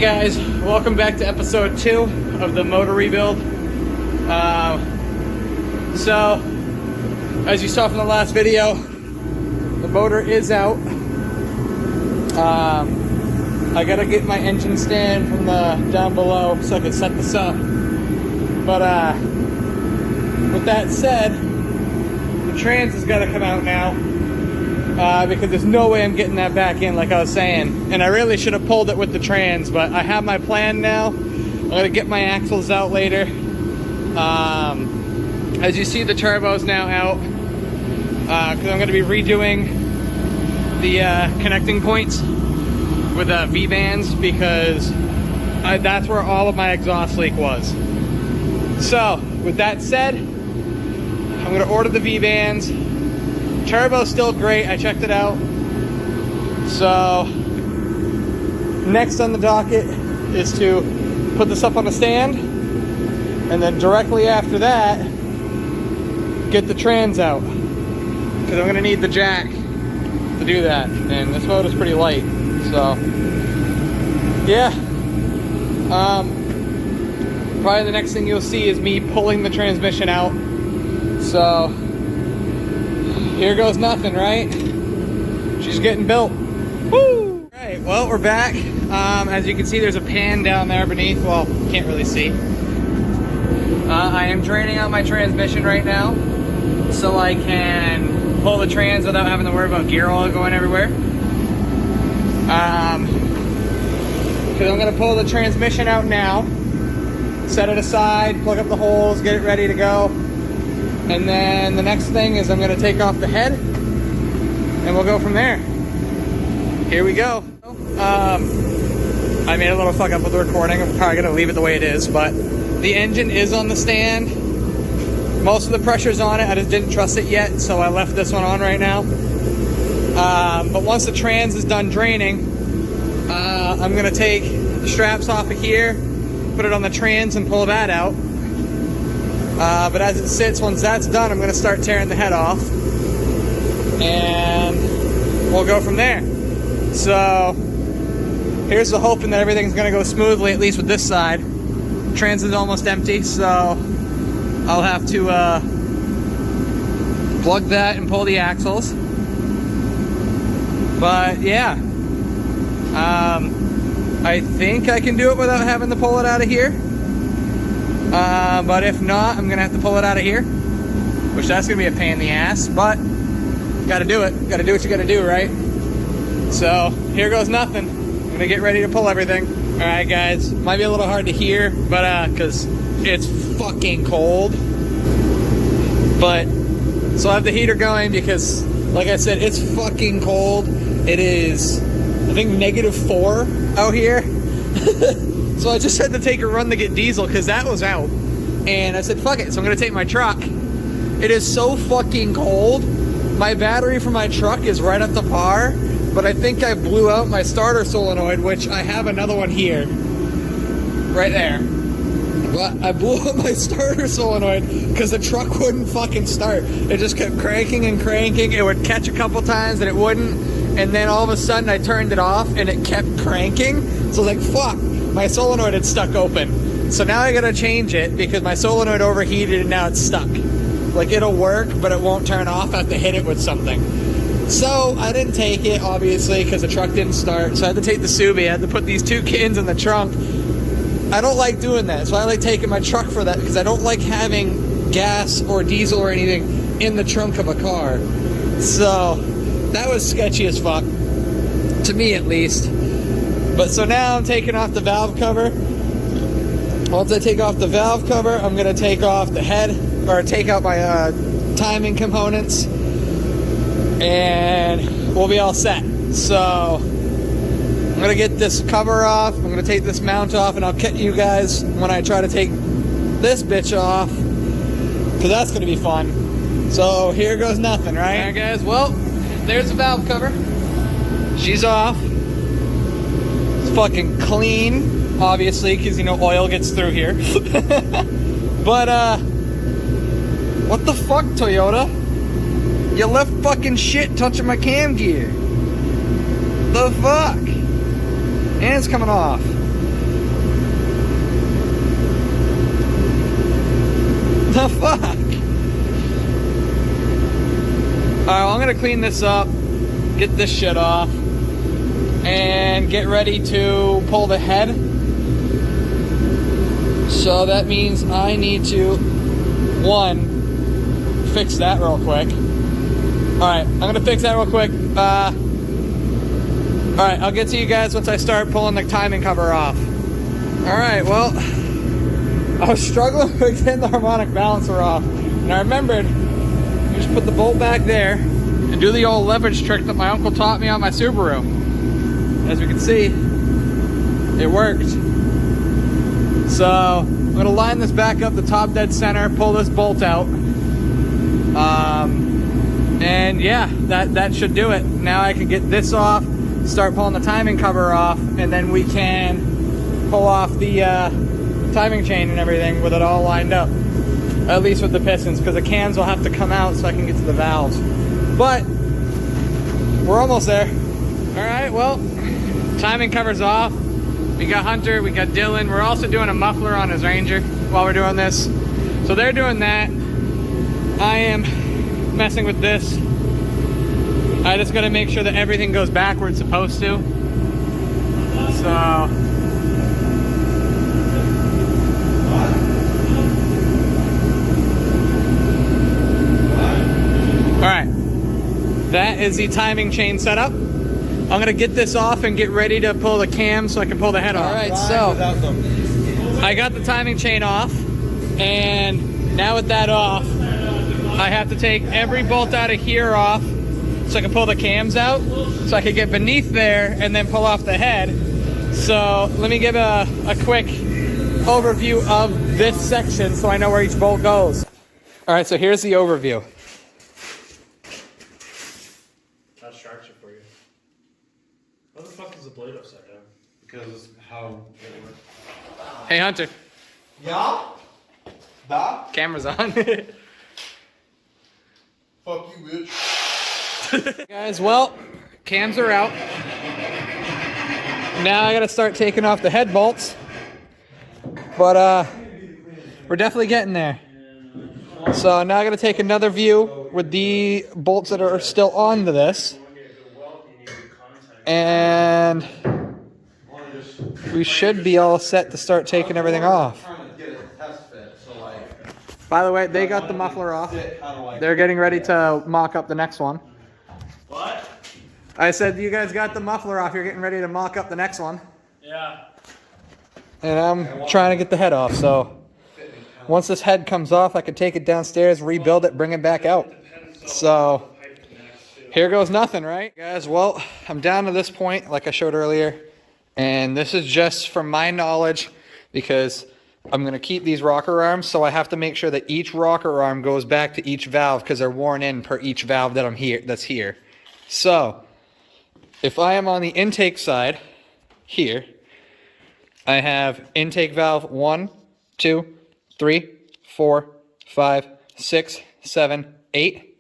Guys, welcome back to episode 2 of the motor rebuild. So, as you saw from the last video, the motor is out. I gotta get my engine stand from the down below so I can set this up. But with that said, the trans has got to come out now. Because there's no way I'm getting that back in, like I was saying. And I really should have pulled it with the trans, but I have my plan now. I'm going to get my axles out later. As you see, the turbo's now out. Because I'm going to be redoing the connecting points with V-bands, because that's where all of my exhaust leak was. So, with that said, I'm going to order the V-bands. Turbo's still great, I checked it out. So, next on the docket is to put this up on a stand, and then directly after that, get the trans out. Because I'm going to need the jack to do that, and this motor's pretty light, so, yeah. Probably the next thing you'll see is me pulling the transmission out, so here goes nothing, right? She's getting built. Woo! Alright, well, we're back. As you can see, there's a pan down there beneath. Well, can't really see. I am draining out my transmission right now so I can pull the trans without having to worry about gear oil going everywhere. Because I'm going to pull the transmission out now, set it aside, plug up the holes, get it ready to go. And then the next thing is I'm going to take off the head, and we'll go from there. Here we go. I made a little fuck up with the recording. I'm probably going to leave it the way it is, but the engine is on the stand. Most of the pressure's on it. I just didn't trust it yet, so I left this one on right now. But once the trans is done draining, I'm going to take the straps off of here, put it on the trans, and pull that out. But as it sits, once that's done, I'm going to start tearing the head off, and we'll go from there. So here's the hoping that everything's going to go smoothly, at least with this side. Trans is almost empty, so I'll have to plug that and pull the axles. But yeah, I think I can do it without having to pull it out of here. But if not, I'm going to have to pull it out of here, which that's going to be a pain in the ass, but got to do it. Got to do what you got to do, right? So here goes nothing. I'm going to get ready to pull everything. All right, guys. Might be a little hard to hear, but because it's fucking cold. But so I have the heater going because, like I said, it's fucking cold. It is, I think, -4 out here. So I just had to take a run to get diesel because that was out. And I said, fuck it, so I'm going to take my truck. It is so fucking cold. My battery for my truck is right up to par, but I think I blew out my starter solenoid, which I have another one here. Right there. But I blew up my starter solenoid because the truck wouldn't fucking start. It just kept cranking and cranking. It would catch a couple times and it wouldn't. And then all of a sudden I turned it off and it kept cranking. So I was like, fuck. My solenoid had stuck open. So now I gotta change it because my solenoid overheated and now it's stuck. Like, it'll work, but it won't turn off. I have to hit it with something. So I didn't take it, obviously, because the truck didn't start. So I had to take the Subi. I had to put these 2 kittens in the trunk. I don't like doing that. So I like taking my truck for that because I don't like having gas or diesel or anything in the trunk of a car. So that was sketchy as fuck. To me, at least. But so now I'm taking off the valve cover. Once I take off the valve cover, I'm going to take off the head, or take out my timing components, and we'll be all set. So I'm going to get this cover off, I'm going to take this mount off, and I'll catch you guys when I try to take this bitch off, because that's going to be fun. So here goes nothing, right? Alright guys, well, there's the valve cover. She's off. Fucking clean, obviously, because, you know, oil gets through here. But what the fuck, Toyota? You left fucking shit touching my cam gear. The fuck? And it's coming off. the fuck? Alright, well, I'm gonna clean this up, get this shit off, and get ready to pull the head. So that means I need to, one, fix that real quick. Alright, I'm gonna fix that real quick. Alright, I'll get to you guys once I start pulling the timing cover off. Alright, well, I was struggling with getting the harmonic balancer off, and I remembered, you just put the bolt back there and do the old leverage trick that my uncle taught me on my Subaru. As we can see, it worked. So I'm gonna line this back up the top dead center, pull this bolt out, and yeah, that should do it. Now I can get this off, start pulling the timing cover off, and then we can pull off the timing chain and everything with it all lined up. At least with the pistons, because the cams will have to come out so I can get to the valves. But we're almost there. All right, well, timing cover's off. We got Hunter, we got Dylan. We're also doing a muffler on his Ranger while we're doing this. So they're doing that. I am messing with this. I just gotta make sure that everything goes back where it's supposed to. So. Alright, that is the timing chain setup. I'm gonna get this off and get ready to pull the cam so I can pull the head off. Alright, so I got the timing chain off, and now with that off, I have to take every bolt out of here off so I can pull the cams out, so I can get beneath there and then pull off the head. So let me give a quick overview of this section so I know where each bolt goes. Alright, so here's the overview. That's structure for you. Why the fuck is the blade upside down? Because how it works. Hey Hunter. Yeah? Da? Camera's on. Fuck you, bitch. Guys, well, cams are out. Now I gotta start taking off the head bolts. But we're definitely getting there. So now I gotta take another view with the bolts that are still on to this. And we should be all set to start taking everything off. By the way, they got the muffler off. They're getting ready to mock up the next one. What? I said you guys got the muffler off. You're getting ready to mock up the next one. Yeah. And I'm trying to get the head off. So once this head comes off, I can take it downstairs, rebuild it, bring it back out. So here goes nothing, right? Guys, well, I'm down to this point, like I showed earlier. And this is just from my knowledge, because I'm going to keep these rocker arms, so I have to make sure that each rocker arm goes back to each valve because they're worn in per each valve that's here. So, if I am on the intake side, here, I have intake valve 1, 2, 3, 4, 5, 6, 7, 8.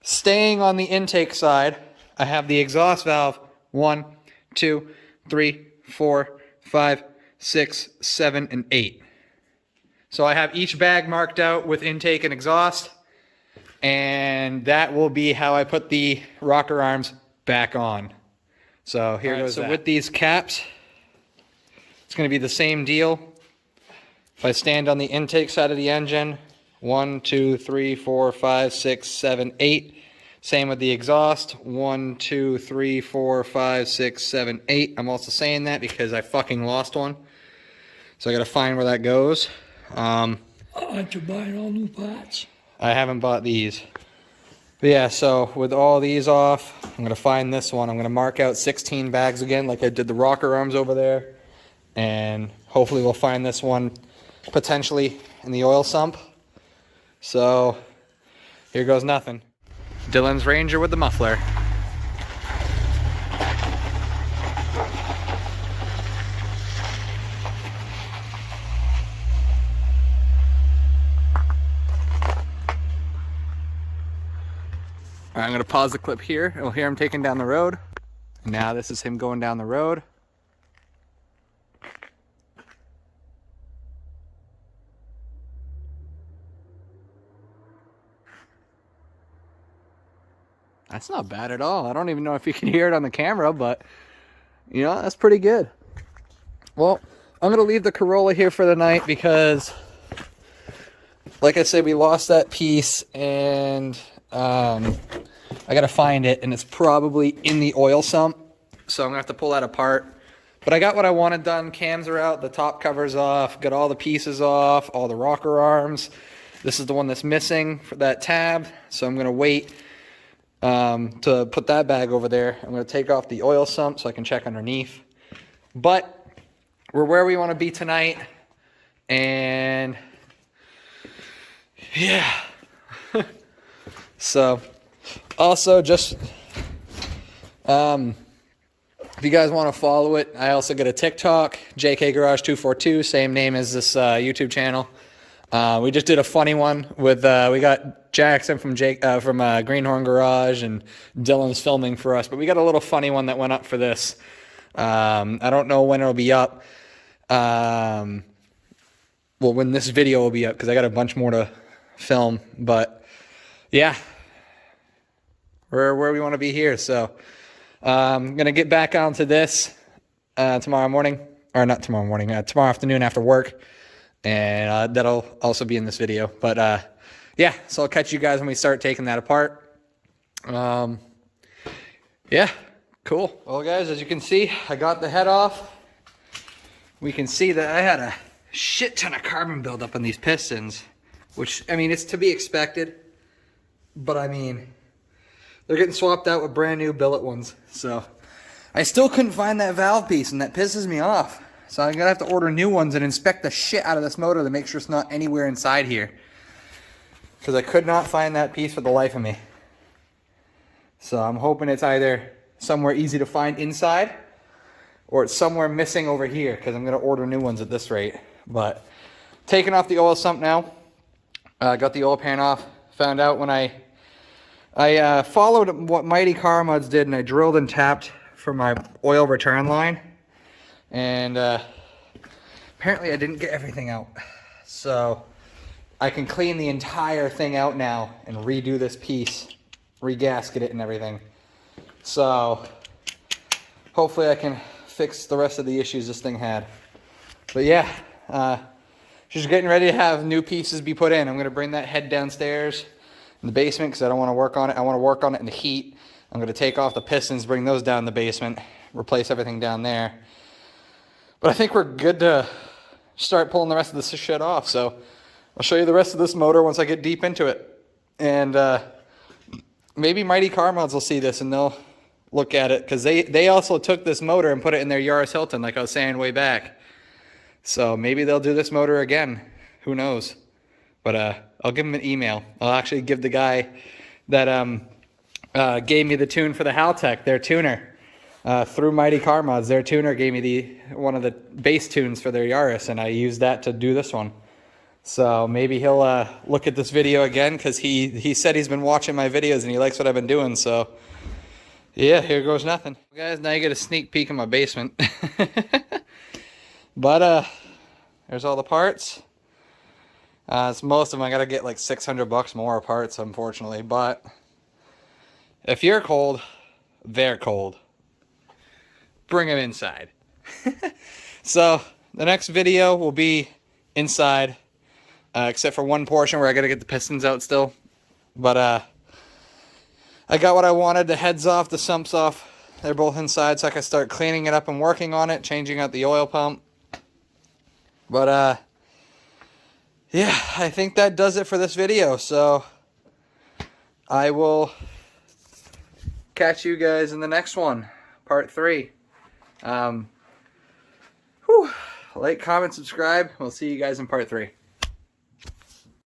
Staying on the intake side, I have the exhaust valve 1, 2, 3, 4, 5, 6, 7, and 8. So I have each bag marked out with intake and exhaust, and that will be how I put the rocker arms back on. So here goes that. So with these caps, it's going to be the same deal. If I stand on the intake side of the engine, 1, 2, 3, 4, 5, 6, 7, 8. Same with the exhaust, 1, 2, 3, 4, 5, 6, 7, 8. I'm also saying that because I fucking lost one. So I gotta find where that goes. I like to buy all new parts. I haven't bought these. But yeah, so with all these off, I'm gonna find this one. I'm gonna mark out 16 bags again like I did the rocker arms over there. And hopefully we'll find this one potentially in the oil sump. So here goes nothing. Dylan's Ranger with the muffler. All right, I'm gonna pause the clip here. You'll hear him taking down the road. Now this is him going down the road. That's not bad at all. I don't even know if you can hear it on the camera, but you know, that's pretty good. Well, I'm going to leave the Corolla here for the night because, like I said, we lost that piece and I got to find it, and it's probably in the oil sump. So I'm going to have to pull that apart. But I got what I wanted done. Cams are out, the top cover's off, got all the pieces off, all the rocker arms. This is the one that's missing for that tab, so I'm going to wait to put that bag over there. I'm going to take off the oil sump so I can check underneath. But we're where we want to be tonight, and yeah. So, also just if you guys want to follow it, I also got a TikTok, JK Garage 242, same name as this YouTube channel. We just did a funny one with we got Jackson from Greenhorn Garage, and Dylan's filming for us. But we got a little funny one that went up for this. I don't know when it'll be up. Well, when this video will be up, because I got a bunch more to film. But yeah, we're where we want to be here. So I'm gonna get back onto this tomorrow morning, or not tomorrow morning, tomorrow afternoon after work. And that'll also be in this video. But yeah, so I'll catch you guys when we start taking that apart. Yeah, cool. Well, guys, as you can see, I got the head off. We can see that I had a shit ton of carbon buildup on these pistons, which, I mean, it's to be expected. But, I mean, they're getting swapped out with brand new billet ones. So I still couldn't find that valve piece, and that pisses me off. So I'm going to have to order new ones and inspect the shit out of this motor to make sure it's not anywhere inside here. Because I could not find that piece for the life of me. So I'm hoping it's either somewhere easy to find inside, or it's somewhere missing over here, because I'm going to order new ones at this rate. But taking off the oil sump now. Got the oil pan off. Found out when I followed what Mighty Car Mods did, and I drilled and tapped for my oil return line. And apparently I didn't get everything out. So I can clean the entire thing out now and redo this piece, re-gasket it and everything. So hopefully I can fix the rest of the issues this thing had. But yeah, just getting ready to have new pieces be put in. I'm going to bring that head downstairs in the basement because I don't want to work on it. I want to work on it in the heat. I'm going to take off the pistons, bring those down in the basement, replace everything down there. But I think we're good to start pulling the rest of this shit off. So I'll show you the rest of this motor once I get deep into it. And maybe Mighty Car Mods will see this and they'll look at it. Because they also took this motor and put it in their Yaris Hilton, like I was saying way back. So maybe they'll do this motor again. Who knows? But I'll give them an email. I'll actually give the guy that gave me the tune for the Haltech, their tuner. Through Mighty Car Mods, their tuner gave me one of the bass tunes for their Yaris, and I used that to do this one. So maybe he'll look at this video again, because he said he's been watching my videos and he likes what I've been doing. So yeah, here goes nothing. Guys, now you get a sneak peek in my basement. But there's all the parts. It's most of them. I gotta get like $600 more parts, unfortunately. But if you're cold, they're cold. Bring them inside. So the next video will be inside, except for one portion where I gotta get the pistons out still. But I got what I wanted. The heads off, the sumps off. They're both inside, so I can start cleaning it up and working on it, changing out the oil pump. But yeah, I think that does it for this video. So I will catch you guys in the next one, part 3. Like, comment, subscribe. We'll see you guys in part 3.